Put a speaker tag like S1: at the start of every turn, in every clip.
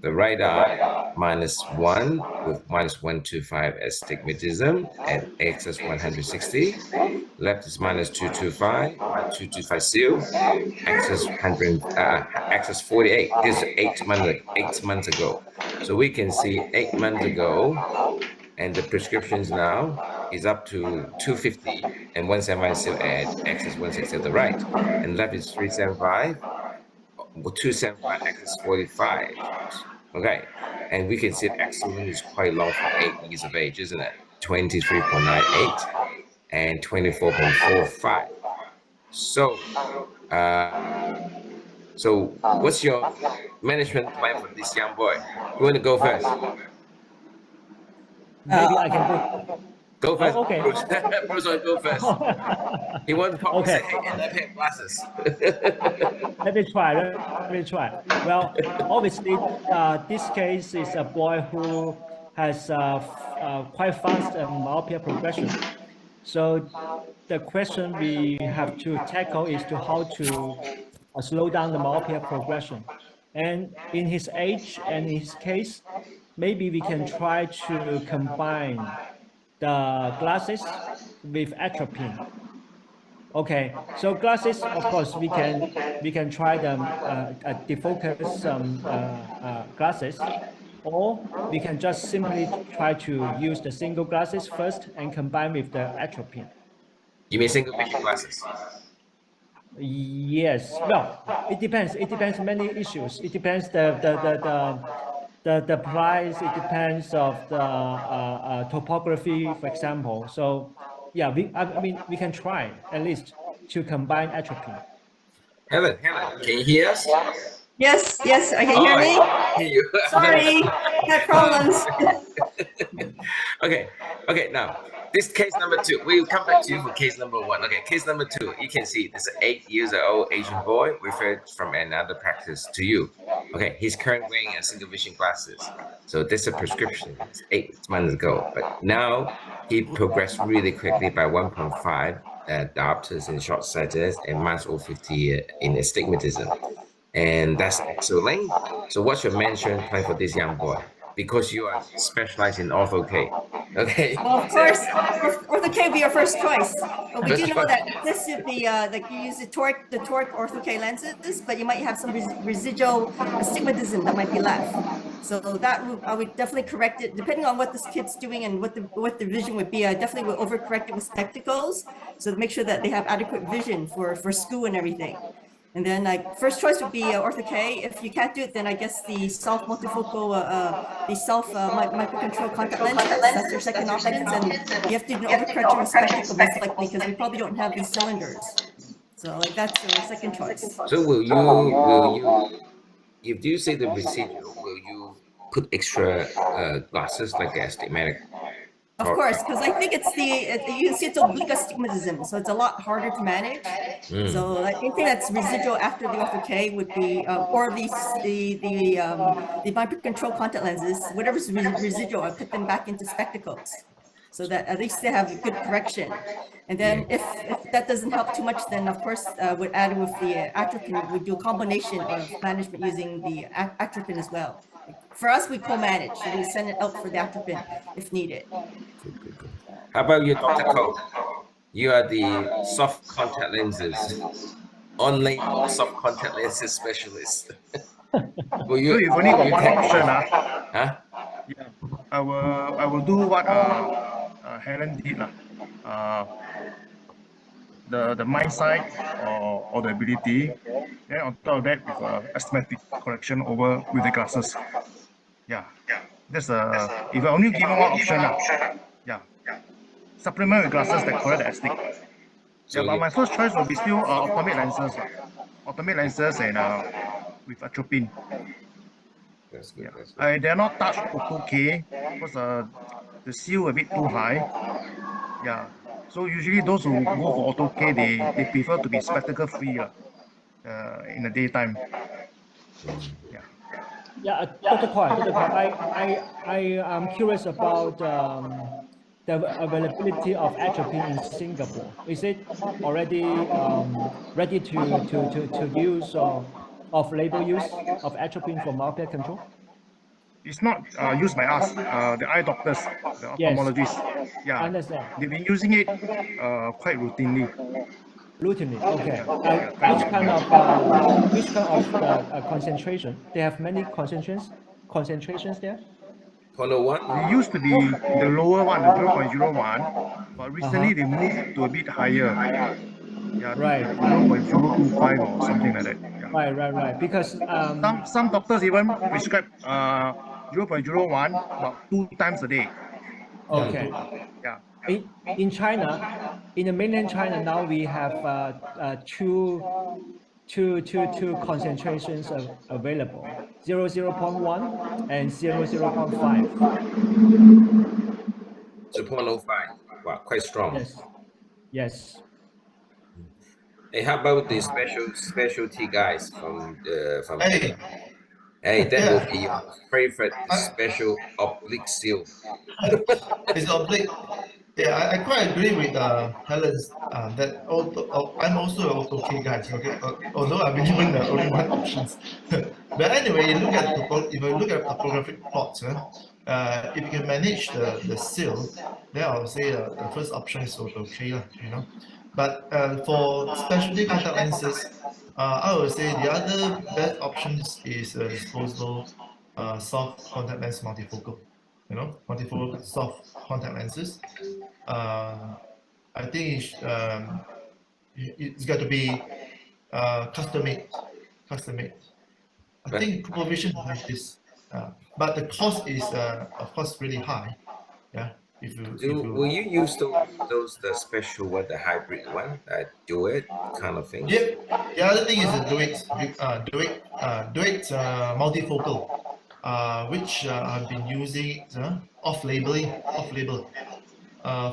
S1: The right eye -1 with -125 astigmatism at axis 160. Left is -225, 225 seal, axis 100, axis 48. This is 8 months ago. So we can see 8 months ago, and the prescriptions now is up to 250 and 175 seal at axis 160 at the right, and left is 375, 275 axis 45. Okay, and we can see the excellent is quite long for 8 years of age, isn't it? 23.98 and 24.45. So, what's your management plan for this young boy? You want to go first?
S2: Maybe I can go.
S1: Go first.
S2: Oh, okay.
S1: Bruce, Bruce will go first. He wants to probably say, hey, and I have glasses.
S2: Let me try. Well, obviously, this case is a boy who has quite fast myopia progression. So the question we have to tackle is to how to slow down the myopia progression. And in his age and in his case, maybe we can try to combine the glasses with atropine. Okay, so glasses, of course, we can try them defocus glasses, or we can just simply try to use the single glasses first and combine with the atropine.
S1: You mean single vision glasses?
S2: Yes. Well, it depends. It depends many issues. It depends the price. It depends of the topography, for example. So yeah, I mean we can try at least to combine atropine.
S1: Helen, can you hear us?
S3: Yes, I can hear me.
S1: I hear you.
S3: Sorry, had problems.
S1: Okay. Now, this case number 2. We'll come back to you for case number 1. Okay, case number 2. You can see this 8-year-old Asian boy referred from another practice to you. Okay, he's currently wearing a single vision glasses. So this is a prescription 8 months ago, but now he progressed really quickly by 1.5 diopters in short sightedness and -050 in astigmatism. And that's excellent. So what's your management plan for this young boy? Because you are specialized in ortho K. Okay.
S3: Well, of course, Ortho K would be our first choice. But we do know that this would be like you use the toric Ortho K lenses, but you might have some residual astigmatism that might be left. So that I would definitely correct it depending on what this kid's doing and what the vision would be. I definitely would overcorrect it with spectacles, so to make sure that they have adequate vision for school and everything. And then first choice would be Ortho K. If you can't do it, then I guess the self multifocal, the self micro control contact lenses. That's your second option. And you have to do an overcorrection with spectacle most likely because we probably don't have these cylinders. So like that's your second choice.
S1: So will you if you say the residual, will you put extra glasses like astigmatic?
S3: Of course, because I think it's you can see it's oblique astigmatism, so it's a lot harder to manage. So anything that's residual after the Ortho K would be, or the micro control contact lenses, whatever's residual, I put them back into spectacles, so that at least they have a good correction. And then if that doesn't help too much, then of course would add with the atropine. We do a combination of management using the atropine as well. For us, we co-manage, so we send it out for the atropine if needed.
S1: Good. How about you, Dr. Ko? You are the soft contact lenses, on-label soft contact lenses specialist.
S4: Well, you've only got one option,
S1: huh?
S4: Yeah, I will do what Helen did, the mind sight or the ability. Then on top of that, with astigmatic correction over with the glasses. Yeah, that's if I only given one option, yeah, supplement with glasses that correct the astig. So but my first choice will be still ophthalmic lenses, and with atropine.
S1: That's good.
S4: I dare not touch Ortho K because the seal a bit too high. Yeah, so usually those who go for Ortho K, they prefer to be spectacle free in the daytime.
S2: Yeah, Dr. Kwan, I am curious about the availability of atropine in Singapore. Is it already ready to use off-label use of atropine for myopia control?
S4: It's not used by us, the eye doctors, the
S2: Yes,
S4: ophthalmologists.
S2: I
S4: Yeah,
S2: understand.
S4: they've been using it quite routinely.
S2: Routinely, okay.
S4: Yeah, quite routinely.
S2: Which kind of the concentration? They have many concentrations there.
S1: 0.01.
S4: We used to be the lower one, the 0.01, but recently they moved to a bit higher. Yeah, to
S2: Right,
S4: 0.025 or something like that. Yeah.
S2: right. Because
S4: Some doctors even prescribe 0.01 about 2 times a day.
S2: okay,
S4: Yeah.
S2: in China, in the mainland China now we have two concentrations available: 0.1 and 0.5.
S1: So 0.05. Wow, quite strong.
S2: Yes, yes.
S1: Hey, how about the specialty guys from
S5: Hey,
S1: Hey, that will be
S5: yeah,
S1: your favorite
S5: I,
S1: special oblique seal.
S5: it's oblique. Yeah, I quite agree with Helen's that I'm also an auto K guy. Okay, although I've been given the only one options. But anyway, you look at if you look at topographic plots, if you can manage the seal, then I would say the first option is auto K, you know. But for specialty contact lenses, I would say the other best options is disposable soft contact lens multifocal. You know, multifocal soft contact lenses. Uh, I think it's got to be custom made. Custom made. I
S1: But
S5: think Cooper Vision have this, but the cost is of course really high. Yeah, if
S1: will
S5: you
S1: you use those the special one, the hybrid one, do it kind of things?
S5: Yep. The other thing is multifocal, which I've been using off label.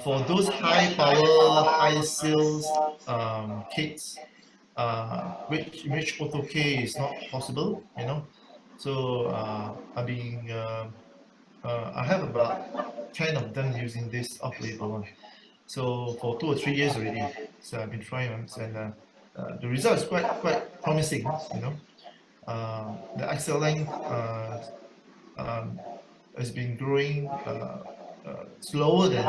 S5: For those high power, high sales kits, which auto K is not possible, you know. So I have about 10 of them using this off label one. So for 2 or 3 years already, so I've been trying them, and the result is quite promising. You know, the axle length um, has been growing slower than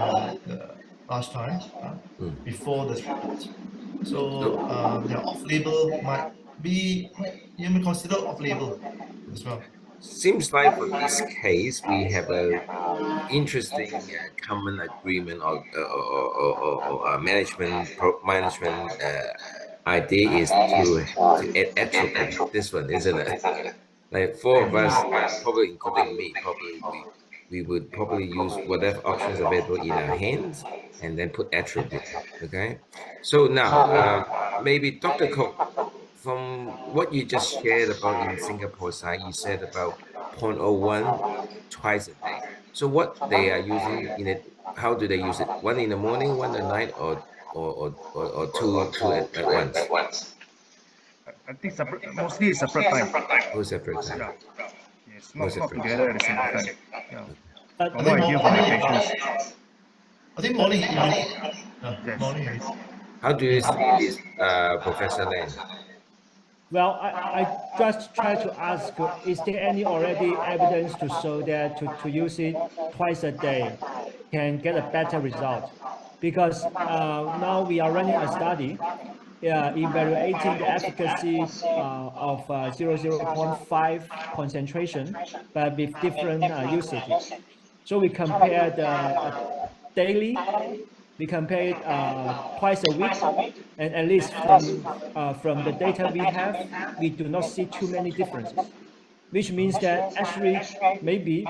S5: the last time
S1: Mm.
S5: before the treatment. So
S1: So
S5: the off-label you may consider off-label as well.
S1: seems like for this case we have a interesting common agreement or management idea is to add atropine. This one, isn't it? Like four of us, probably including me, probably we would probably use whatever options available in our hands and then put atropine. Okay. So now, maybe Dr. Cole, from what you just shared about in Singapore side, you said about 0.01 twice a day. So what they are using in it, how do they use it? One in the morning, one at night, or two at once?
S4: I think separate, mostly separate time.
S1: Or separate time?
S4: Yeah. Yes,
S1: Or
S4: not
S1: separate.
S4: together at the same time. Yeah.
S2: But
S5: I
S4: From what
S5: think
S4: I hear from my
S5: morning,
S4: patients.
S5: I think
S2: but
S5: morning and evening.
S4: Yes.
S5: Morning and
S1: How do you see
S5: evening.
S1: this, Professor Len?
S2: well, I just try to ask, is there any already evidence to show that to use it twice a day can get a better result? Because now we are running a study evaluating the efficacy of 0.5 concentration, but with different usages. So we compare the daily, we compare it twice a week, and at least from the data we have, we do not see too many differences, which means that actually maybe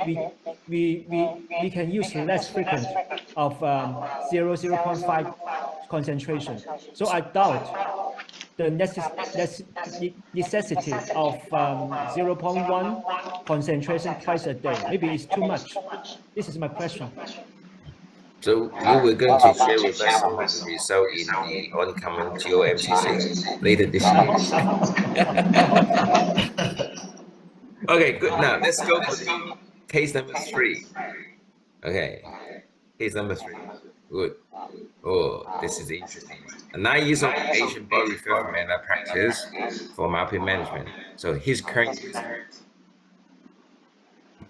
S2: we can use less frequent of 0.5 concentration. So I doubt the necessity of 0.1 concentration twice a day. Maybe it's too much. This is my question.
S1: So you were going to share with us some of the result in the oncoming GOMCC later this year. Okay, good. Now let's go for the case number 3. Okay, case number 3. Good. Oh, this is the interesting one. A 9 years old Asian boy referred from another practice for myopia management. So his current use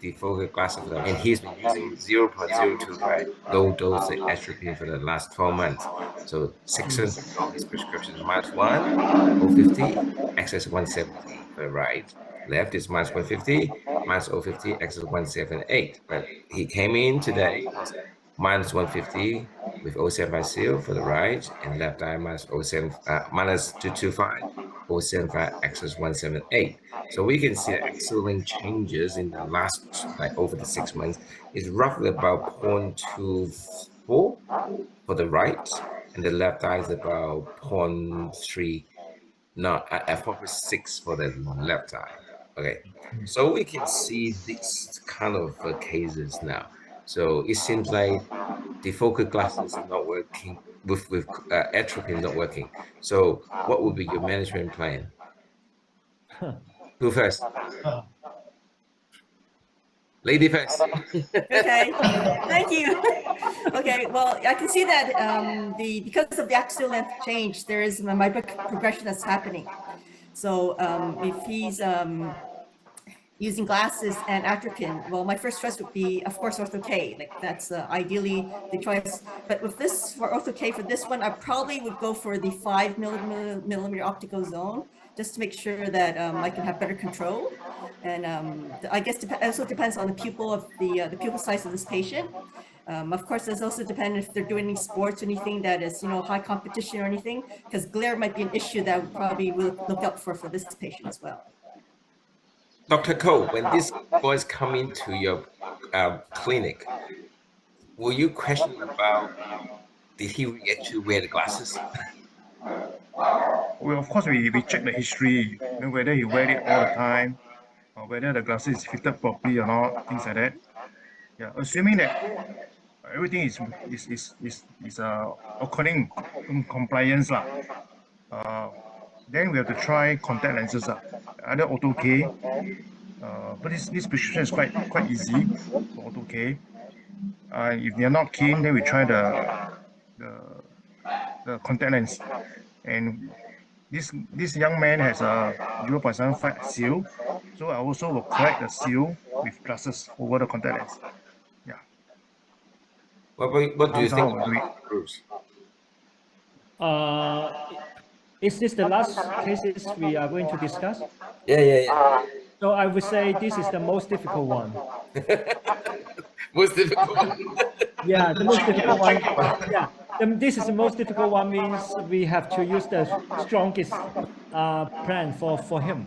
S1: defocal glasses for them, and he's been using 0.025 low dose atropine for the last 12 months. So 600 from his prescription is -1, 050, excess 170 for the right. Left is -150, -050, excess 178. But he came in today was -150 with 075 seal for the right, and left eye -225, 075, excess 178. So we can see the axillary changes in the last, like over the 6 months, is roughly about 0.24 for the right, and the left eye is about 0.3, no, at 0.6 for the left eye. Okay, so we can see these kind of cases now. So it seems like the focal glasses is not working with atropine not working. So what would be your management plan? Who first? Lady first.
S3: Okay, thank you. Okay, well, I can see that because of the axial length change, there is a micro-progression that's happening. So if he's using glasses and atropine, well, my first choice would be, of course, Ortho K. Like that's ideally the choice. But with this, for Ortho K, for this one, I probably would go for the 5 millimeter optical zone, just to make sure that I can have better control. And I guess it also depends on the pupil of the pupil size of this patient. Of course, this also depends if they're doing any sports or anything that is, high competition or anything, because glare might be an issue that we probably will look out for this patient as well.
S1: Dr. Cole, when these boys come into your clinic, will you question about did he actually wear the glasses?
S4: Well, of course, we check the history, whether he wear it all the time, or whether the glasses is fitted properly or not, things like that. Yeah, assuming that everything is according in compliance lah. Then we have to try contact lenses either Auto K. But this prescription is quite easy for Auto K. If they're not keen, then we try the contact lens. And this young man has a 0.75 seal, so I also will correct the seal with glasses over the contact lens. Yeah.
S1: What do you think about Bruce?
S2: Is this the last cases we are going to discuss?
S1: Yeah.
S2: So I would say this is the most difficult one.
S1: Most difficult.
S2: Yeah, the most difficult one. Yeah, this is the most difficult one means we have to use the strongest plan for him.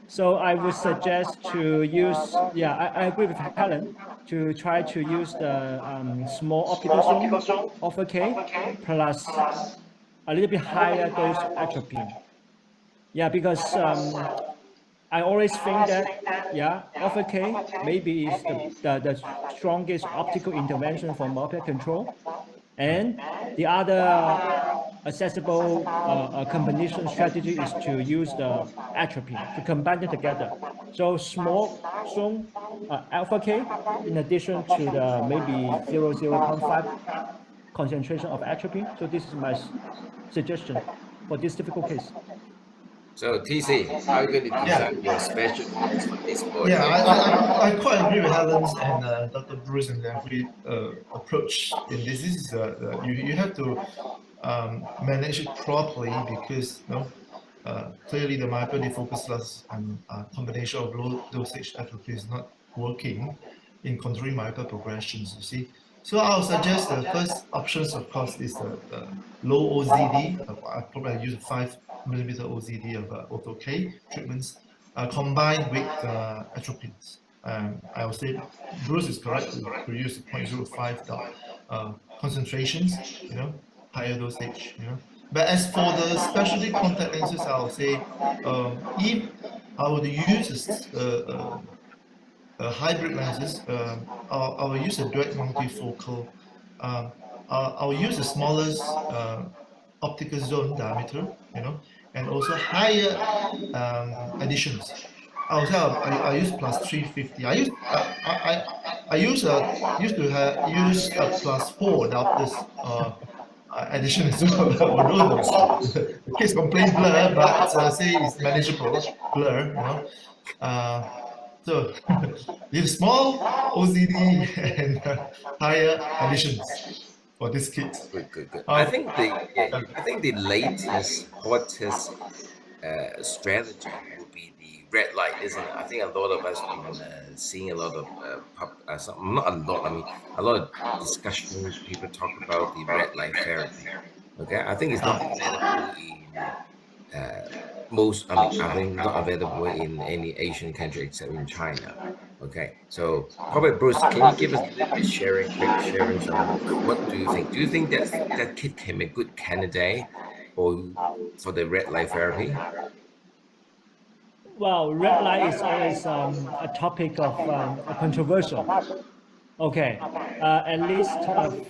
S2: So I would suggest to use, yeah, I agree with Helen, to try to use the small optical zone of a K plus a little bit higher dose atropine. Yeah, because I always think that, yeah, alpha K maybe is the strongest optical intervention for myopia control. And the other accessible combination strategy is to use the atropine to combine it together. So small zone alpha K in addition to the maybe 0.5 concentration of atropine. So this is my suggestion for this difficult case.
S1: So TC, how are you going to design your special class for this boy?
S5: Yeah, I quite agree with Helen's and Dr. Bruce and every approach in this. This is you have to manage it properly because clearly the myopia defocus class and combination of low dosage atropine is not working in controlling myopia progressions. You see, so I'll suggest the first options, of course, is the low OZD. I probably use 5 millimeter OZD of Auto K treatments combined with atropines. I would say Bruce is correct to use 0.05 concentrations, higher dosage, But as for the specialty contact lenses, I would say if I would use hybrid lenses, I will use a direct multifocal. I will use the smallest optical zone diameter, and also higher additions. I would say I use plus 350. I used a plus 4 diopters addition as well. Although the kids complain blur, but say it's manageable blur, So if small OCD and higher additions for this kit.
S1: Good.
S5: Um,
S1: I think the latest hottest strategy would be the red light, isn't it? I think a lot of us been seeing a lot of not a lot. I mean, a lot of discussion. People talk about the red light therapy. Okay, I think it's not available in most. I think not available in any Asian country except in China. Okay, so probably Bruce, can you give us a little bit quick sharing some? What do you think? Do you think that kit can be a good candidate for the red light therapy?
S2: Well, red light is always a topic of controversial. Okay, at least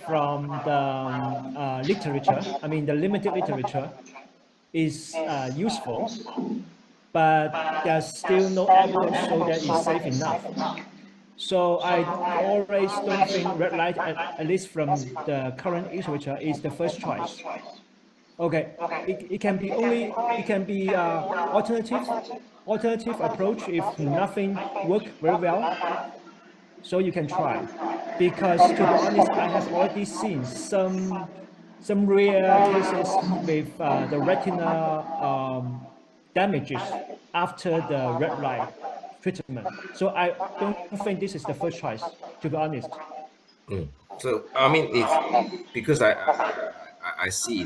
S2: from the literature, I mean the limited literature is useful, but there's still no evidence show that it's safe enough. So I always don't think red light, at least from the current literature, is the first choice. Okay, it can be alternative approach if nothing work very well. So you can try, because to be honest, I have already seen some rare cases with the retina damages after the red light treatment. So I don't think this is the first choice, to be honest.
S1: So I mean, it's because I see